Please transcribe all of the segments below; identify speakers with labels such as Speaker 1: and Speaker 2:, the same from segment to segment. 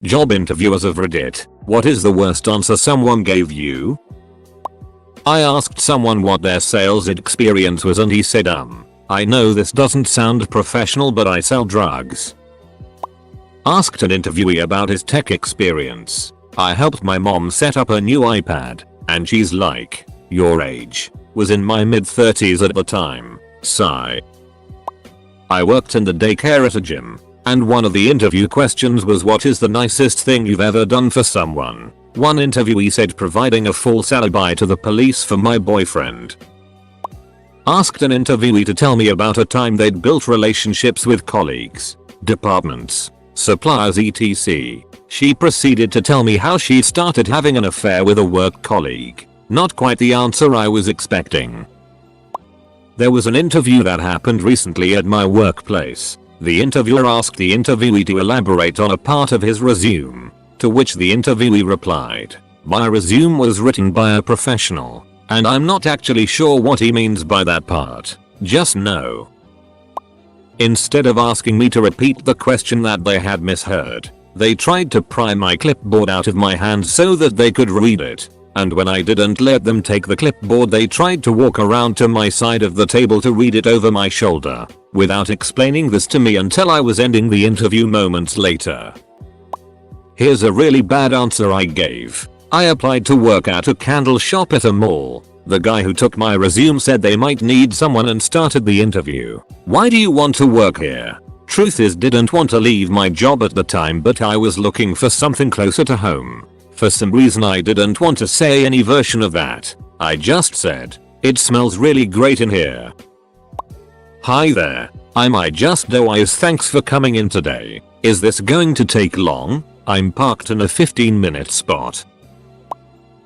Speaker 1: Job interviewers of Reddit, what is the worst answer someone gave you? I asked someone what their sales experience was and he said I know this doesn't sound professional but I sell drugs. Asked an interviewee about his tech experience. I helped my mom set up a new iPad, and she's like, your age. Was in my mid-30s at the time. Sigh. I worked in the daycare at a gym, and one of the interview questions was what is the nicest thing you've ever done for someone? One interviewee said providing a false alibi to the police for my boyfriend. Asked an interviewee to tell me about a time they'd built relationships with colleagues, departments, suppliers etc. She proceeded to tell me how she started having an affair with a work colleague. Not quite the answer I was expecting. There was an interview that happened recently at my workplace. The interviewer asked the interviewee to elaborate on a part of his resume, to which the interviewee replied, my resume was written by a professional, and I'm not actually sure what he means by that part. Just know. Instead of asking me to repeat the question that they had misheard, they tried to pry my clipboard out of my hand so that they could read it. And when I didn't let them take the clipboard they tried to walk around to my side of the table to read it over my shoulder, without explaining this to me until I was ending the interview moments later. Here's a really bad answer I gave. I applied to work at a candle shop at a mall. The guy who took my resume said they might need someone and started the interview. Why do you want to work here? Truth is didn't want to leave my job at the time but I was looking for something closer to home. For some reason I didn't want to say any version of that. I just said, it smells really great in here. Hi there, I'm I just Doise, thanks for coming in today. Is this going to take long? I'm parked in a 15-minute spot.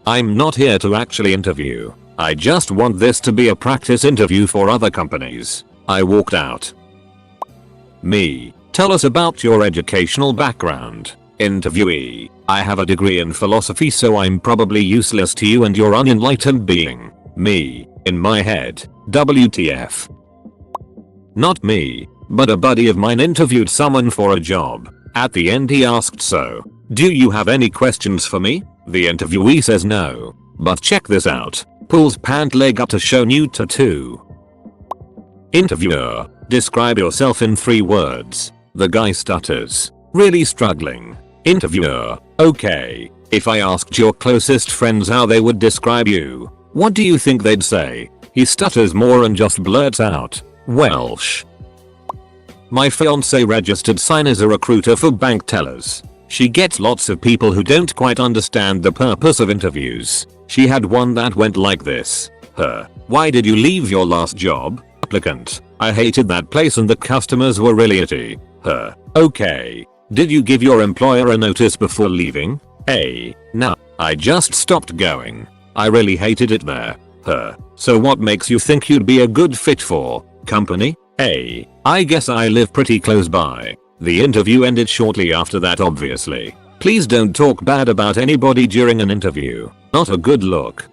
Speaker 1: I'm not here to actually interview. I just want this to be a practice interview for other companies. I walked out. Me, tell us about your educational background. Interviewee, I have a degree in philosophy so I'm probably useless to you and your unenlightened being. Me, in my head, WTF. Not me, but a buddy of mine interviewed someone for a job. At the end he asked, so, do you have any questions for me? The interviewee says no. But check this out. Pulls pant leg up to show new tattoo. Interviewer, describe yourself in 3 words. The guy stutters, really struggling. Interviewer, okay, if I asked your closest friends how they would describe you, what do you think they'd say? He stutters more and just blurts out, Welsh. My fiance registered sign as a recruiter for bank tellers. She gets lots of people who don't quite understand the purpose of interviews. She had one that went like this. Why did you leave your last job? Applicant, I hated that place and the customers were really itty. Okay. Did you give your employer a notice before leaving? Nah, I just stopped going. I really hated it there. So what makes you think you'd be a good fit for company? I guess I live pretty close by. The interview ended shortly after that obviously. Please don't talk bad about anybody during an interview. Not a good look.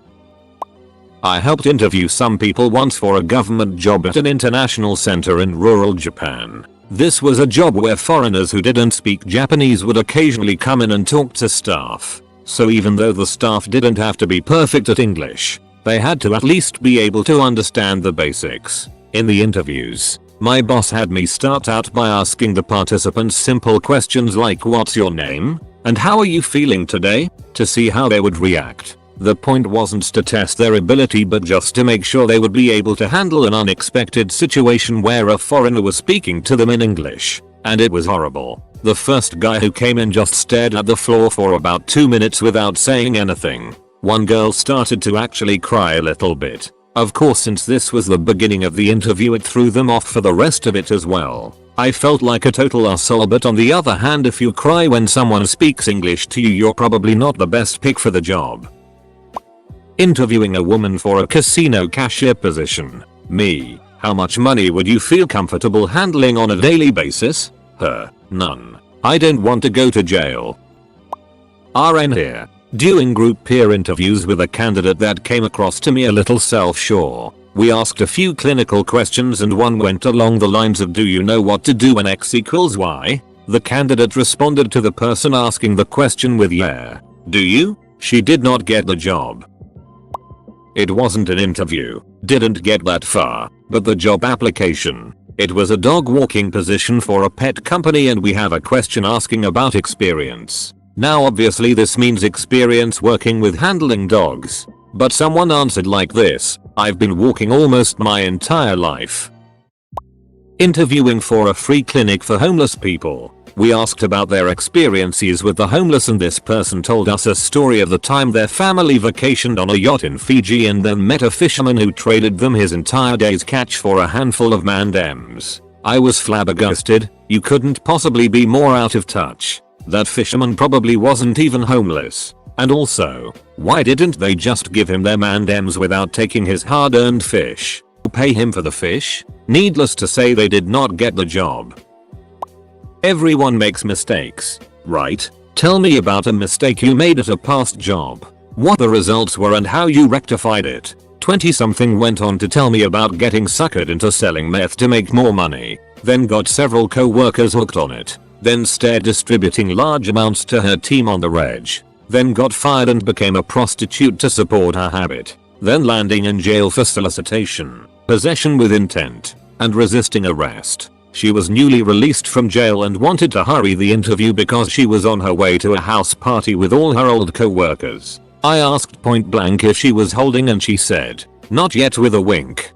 Speaker 1: I helped interview some people once for a government job at an international center in rural Japan. This was a job where foreigners who didn't speak Japanese would occasionally come in and talk to staff. So even though the staff didn't have to be perfect at English, they had to at least be able to understand the basics. In the interviews, my boss had me start out by asking the participants simple questions like what's your name? And how are you feeling today? To see how they would react. The point wasn't to test their ability but just to make sure they would be able to handle an unexpected situation where a foreigner was speaking to them in English. And it was horrible. The first guy who came in just stared at the floor for about 2 minutes without saying anything. One girl started to actually cry a little bit. Of course, since this was the beginning of the interview it threw them off for the rest of it as well. I felt like a total asshole, but on the other hand if you cry when someone speaks English to you you're probably not the best pick for the job. Interviewing a woman for a casino cashier position. Me, how much money would you feel comfortable handling on a daily basis? None. I don't want to go to jail. RN here. Doing group peer interviews with a candidate that came across to me a little self-sure. We asked a few clinical questions and one went along the lines of do you know what to do when X equals Y? The candidate responded to the person asking the question with "Yeah. Do you?" She did not get the job. It wasn't an interview, didn't get that far, but the job application. It was a dog walking position for a pet company and we have a question asking about experience. Now obviously this means experience working with handling dogs. But someone answered like this: "I've been walking almost my entire life." Interviewing for a free clinic for homeless people. We asked about their experiences with the homeless and this person told us a story of the time their family vacationed on a yacht in Fiji and then met a fisherman who traded them his entire day's catch for a handful of mandems. I was flabbergasted. You couldn't possibly be more out of touch. That fisherman probably wasn't even homeless. And also, why didn't they just give him their mandems without taking his hard-earned fish? Pay him for the fish? Needless to say, they did not get the job. Everyone makes mistakes, right? Tell me about a mistake you made at a past job. What the results were and how you rectified it. 20-something went on to tell me about getting suckered into selling meth to make more money, then got several co-workers hooked on it, then started distributing large amounts to her team on the reg, then got fired and became a prostitute to support her habit, then landing in jail for solicitation, possession with intent, and resisting arrest. She was newly released from jail and wanted to hurry the interview because she was on her way to a house party with all her old co-workers. I asked point blank if she was holding and she said, "Not yet," with a wink.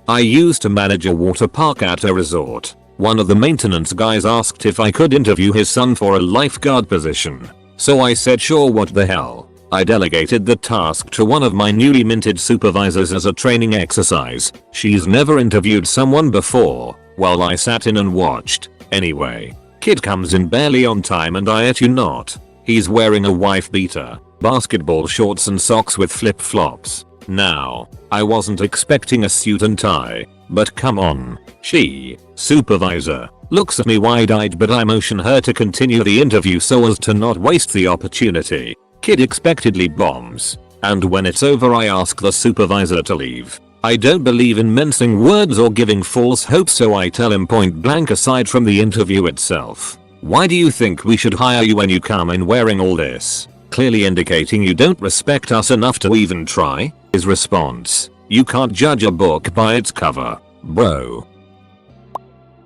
Speaker 1: I used to manage a water park at a resort. One of the maintenance guys asked if I could interview his son for a lifeguard position. So I said sure, what the hell. I delegated the task to one of my newly minted supervisors as a training exercise. She's never interviewed someone before. While I sat in and watched. Anyway, kid comes in barely on time and I at you not. He's wearing a wife beater, basketball shorts and socks with flip flops. Now, I wasn't expecting a suit and tie, but come on. She, supervisor, looks at me wide-eyed but I motion her to continue the interview so as to not waste the opportunity. Kid expectedly bombs. And when it's over I ask the supervisor to leave. I don't believe in mincing words or giving false hope, so I tell him point blank, aside from the interview itself, "Why do you think we should hire you when you come in wearing all this? Clearly indicating you don't respect us enough to even try." His response: "You can't judge a book by its cover, bro."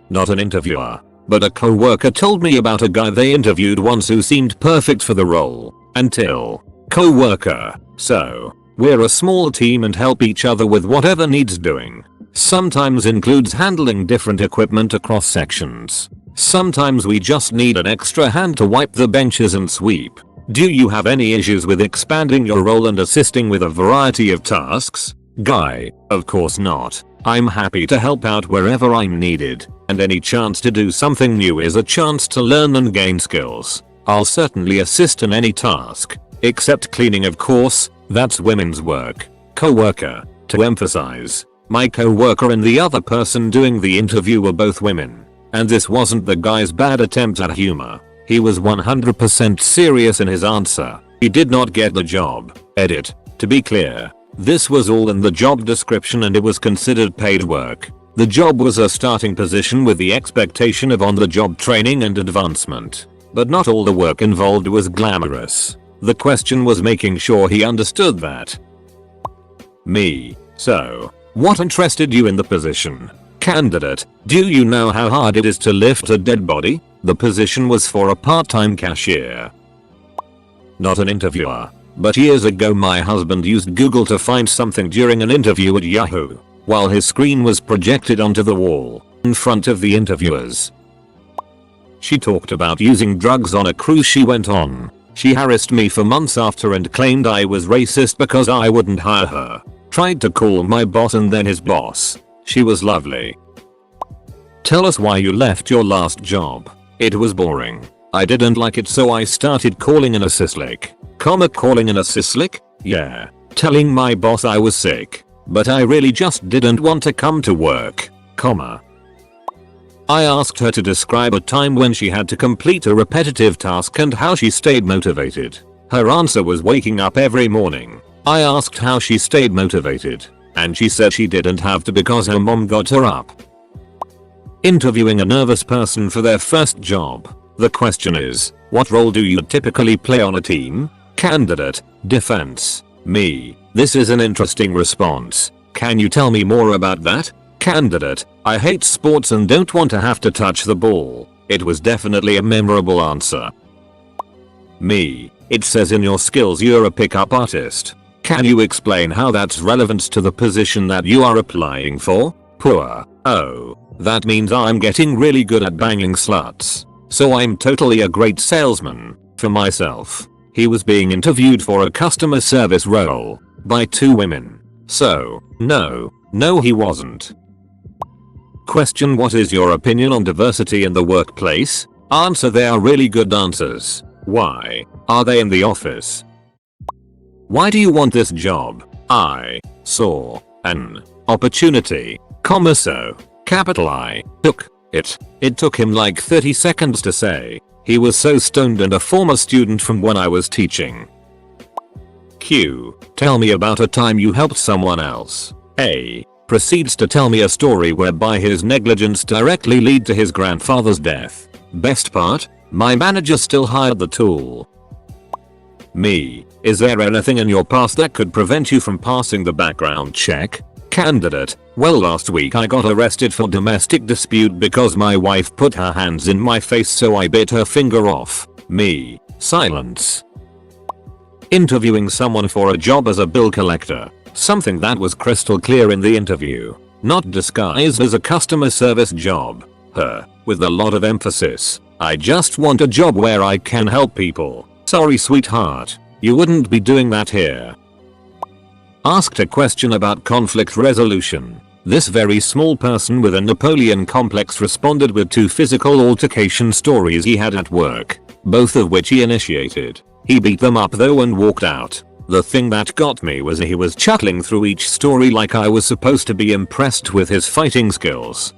Speaker 1: Not an interviewer, but a co-worker told me about a guy they interviewed once who seemed perfect for the role. Until co-worker: "So, we're a small team and help each other with whatever needs doing. Sometimes includes handling different equipment across sections. Sometimes we just need an extra hand to wipe the benches and sweep. Do you have any issues with expanding your role and assisting with a variety of tasks?" Guy: "Of course not. I'm happy to help out wherever I'm needed, and any chance to do something new is a chance to learn and gain skills. I'll certainly assist in any task, except cleaning of course. That's women's work." Co-worker: "To emphasize, my co-worker and the other person doing the interview were both women. And this wasn't the guy's bad attempt at humor. He was 100% serious in his answer. He did not get the job." Edit: "To be clear, this was all in the job description and it was considered paid work. The job was a starting position with the expectation of on-the-job training and advancement. But not all the work involved was glamorous. The question was making sure he understood that." Me: "So, what interested you in the position?" Candidate: "Do you know how hard it is to lift a dead body?" The position was for a part-time cashier. Not an interviewer, but years ago my husband used Google to find something during an interview at Yahoo, while his screen was projected onto the wall in front of the interviewers. She talked about using drugs on a cruise she went on. She harassed me for months after and claimed I was racist because I wouldn't hire her. Tried to call my boss and then his boss. She was lovely. Tell us why you left your last job. It was boring. I didn't like it, so I started calling in a sislick. Calling in a sislick? Yeah. Telling my boss I was sick. But I really just didn't want to come to work. I asked her to describe a time when she had to complete a repetitive task and how she stayed motivated. Her answer was waking up every morning. I asked how she stayed motivated, and she said she didn't have to because her mom got her up. Interviewing a nervous person for their first job. The question is, what role do you typically play on a team? Candidate, defense. Me. This is an interesting response. Can you tell me more about that? Candidate, I hate sports and don't want to have to touch the ball. It was definitely a memorable answer. Me. It says in your skills you're a pickup artist. Can you explain how that's relevant to the position that you are applying for? Poor. Oh, that means I'm getting really good at banging sluts. So I'm totally a great salesman. For myself. He was being interviewed for a customer service role by 2 women. So, no he wasn't. Question: what is your opinion on diversity in the workplace? Answer: they are really good answers. Why are they in the office? Why do you want this job? I saw an opportunity, so capital I took it. It took him like 30 seconds to say. He was so stoned and a former student from when I was teaching. Q. Tell me about a time you helped someone else. A. Proceeds to tell me a story whereby his negligence directly led to his grandfather's death. Best part? My manager still hired the tool. Me. Is there anything in your past that could prevent you from passing the background check? Candidate. Well, last week I got arrested for domestic dispute because my wife put her hands in my face, so I bit her finger off. Me. Silence. Interviewing someone for a job as a bill collector. Something that was crystal clear in the interview. Not disguised as a customer service job. With a lot of emphasis. I just want a job where I can help people. Sorry sweetheart. You wouldn't be doing that here. Asked a question about conflict resolution. This very small person with a Napoleon complex responded with 2 physical altercation stories he had at work. Both of which he initiated. He beat them up though and walked out. The thing that got me was he was chuckling through each story like I was supposed to be impressed with his fighting skills.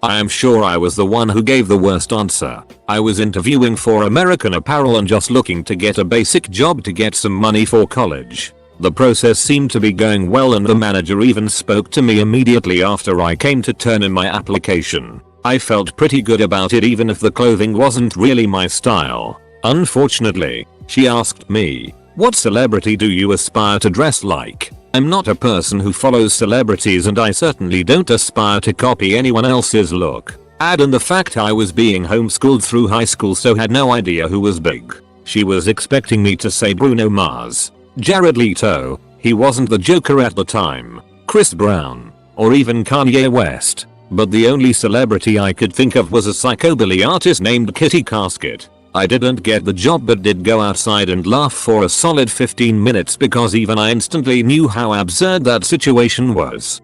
Speaker 1: I am sure I was the one who gave the worst answer. I was interviewing for American Apparel and just looking to get a basic job to get some money for college. The process seemed to be going well and the manager even spoke to me immediately after I came to turn in my application. I felt pretty good about it even if the clothing wasn't really my style. Unfortunately, she asked me, "What celebrity do you aspire to dress like?" I'm not a person who follows celebrities and I certainly don't aspire to copy anyone else's look. Add in the fact I was being homeschooled through high school, so had no idea who was big. She was expecting me to say Bruno Mars, Jared Leto, he wasn't the Joker at the time, Chris Brown, or even Kanye West. But the only celebrity I could think of was a psychobilly artist named Kitty Casket. I didn't get the job but did go outside and laugh for a solid 15 minutes because even I instantly knew how absurd that situation was.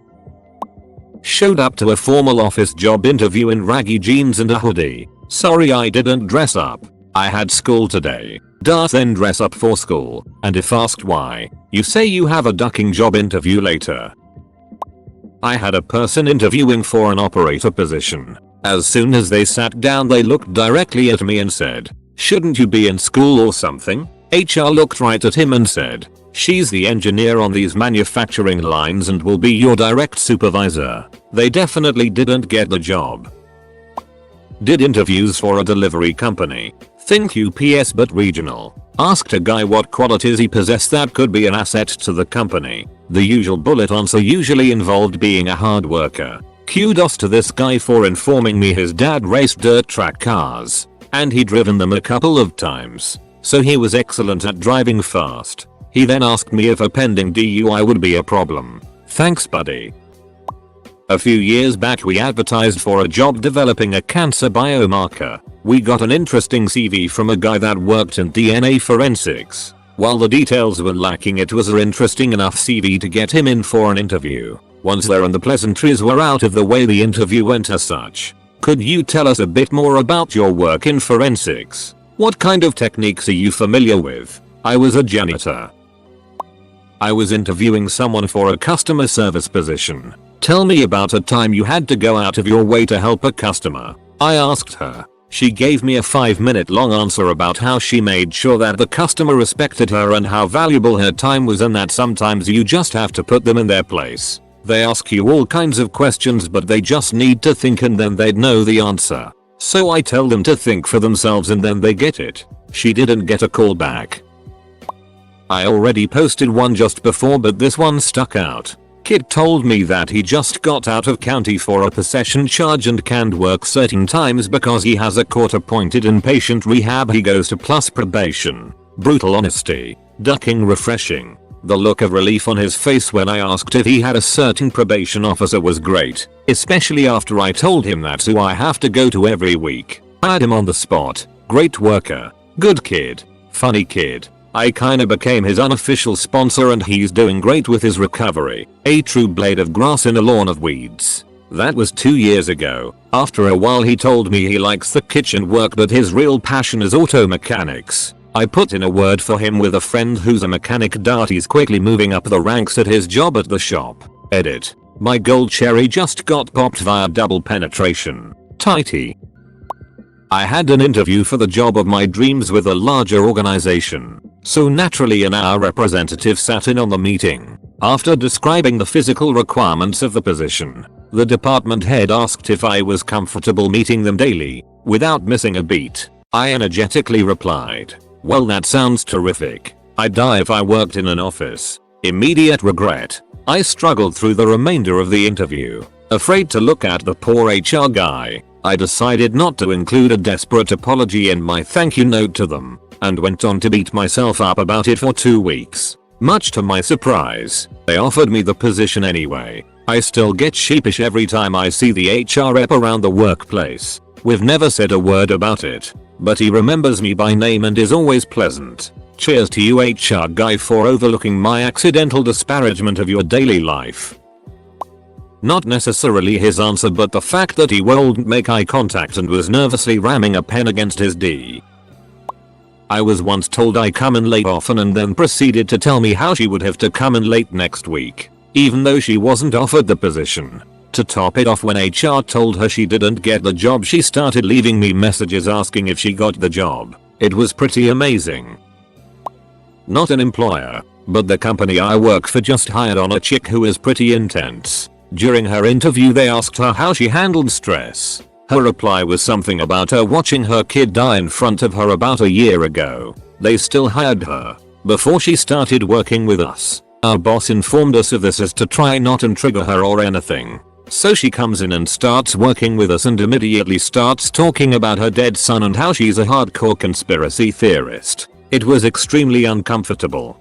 Speaker 1: Showed up to a formal office job interview in raggy jeans and a hoodie. Sorry I didn't dress up. I had school today. Then dress up for school. And if asked why, you say you have a ducking job interview later. I had a person interviewing for an operator position. As soon as they sat down they looked directly at me and said, "Shouldn't you be in school or something?" HR looked right at him and said, "She's the engineer on these manufacturing lines and will be your direct supervisor." They definitely didn't get the job. Did interviews for a delivery company. Think UPS but regional. Asked a guy what qualities he possessed that could be an asset to the company. The usual bullet answer usually involved being a hard worker. Kudos to this guy for informing me his dad raced dirt track cars. And he'd driven them a couple of times. So he was excellent at driving fast. He then asked me if a pending DUI would be a problem. Thanks buddy. A few years back we advertised for a job developing a cancer biomarker. We got an interesting CV from a guy that worked in DNA forensics. While the details were lacking, it was an interesting enough CV to get him in for an interview. Once there and the pleasantries were out of the way, the interview went as such. Could you tell us a bit more about your work in forensics? What kind of techniques are you familiar with? I was a janitor. I was interviewing someone for a customer service position. Tell me about a time you had to go out of your way to help a customer. I asked her. She gave me a 5-minute long answer about how she made sure that the customer respected her and how valuable her time was and that sometimes you just have to put them in their place. They ask you all kinds of questions but they just need to think and then they'd know the answer. So I tell them to think for themselves and then they get it. She didn't get a call back. I already posted one just before but this one stuck out. Kid told me that he just got out of county for a possession charge and can't work certain times because he has a court appointed inpatient rehab he goes to plus probation. Brutal honesty. Ducking refreshing. The look of relief on his face when I asked if he had a certain probation officer was great, especially after I told him that's who I have to go to every week. Hired him on the spot. Great worker. Good kid. Funny kid. I kinda became his unofficial sponsor and he's doing great with his recovery. A true blade of grass in a lawn of weeds. That was 2 years ago. After a while he told me he likes the kitchen work but his real passion is auto mechanics. I put in a word for him with a friend who's a mechanic. He's quickly moving up the ranks at his job at the shop. Edit. My gold cherry just got popped via double penetration. Tighty. I had an interview for the job of my dreams with a larger organization. So naturally our representative sat in on the meeting. After describing the physical requirements of the position, the department head asked if I was comfortable meeting them daily, without missing a beat. I energetically replied, "Well, that sounds terrific. I'd die if I worked in an office." Immediate regret. I struggled through the remainder of the interview. Afraid to look at the poor HR guy, I decided not to include a desperate apology in my thank you note to them, and went on to beat myself up about it for 2 weeks. Much to my surprise, they offered me the position anyway. I still get sheepish every time I see the HR rep around the workplace. We've never said a word about it, but he remembers me by name and is always pleasant. Cheers to you HR guy for overlooking my accidental disparagement of your daily life. Not necessarily his answer but the fact that he wouldn't make eye contact and was nervously ramming a pen against his D. I was once told I come in late often and then proceeded to tell me how she would have to come in late next week, even though she wasn't offered the position. To top it off, when HR told her she didn't get the job, she started leaving me messages asking if she got the job. It was pretty amazing. Not an employer, but the company I work for just hired on a chick who is pretty intense. During her interview they asked her how she handled stress. Her reply was something about her watching her kid die in front of her about a year ago. They still hired her before she started working with us. Our boss informed us of this as to try not and trigger her or anything. So she comes in and starts working with us and immediately starts talking about her dead son and how she's a hardcore conspiracy theorist. It was extremely uncomfortable.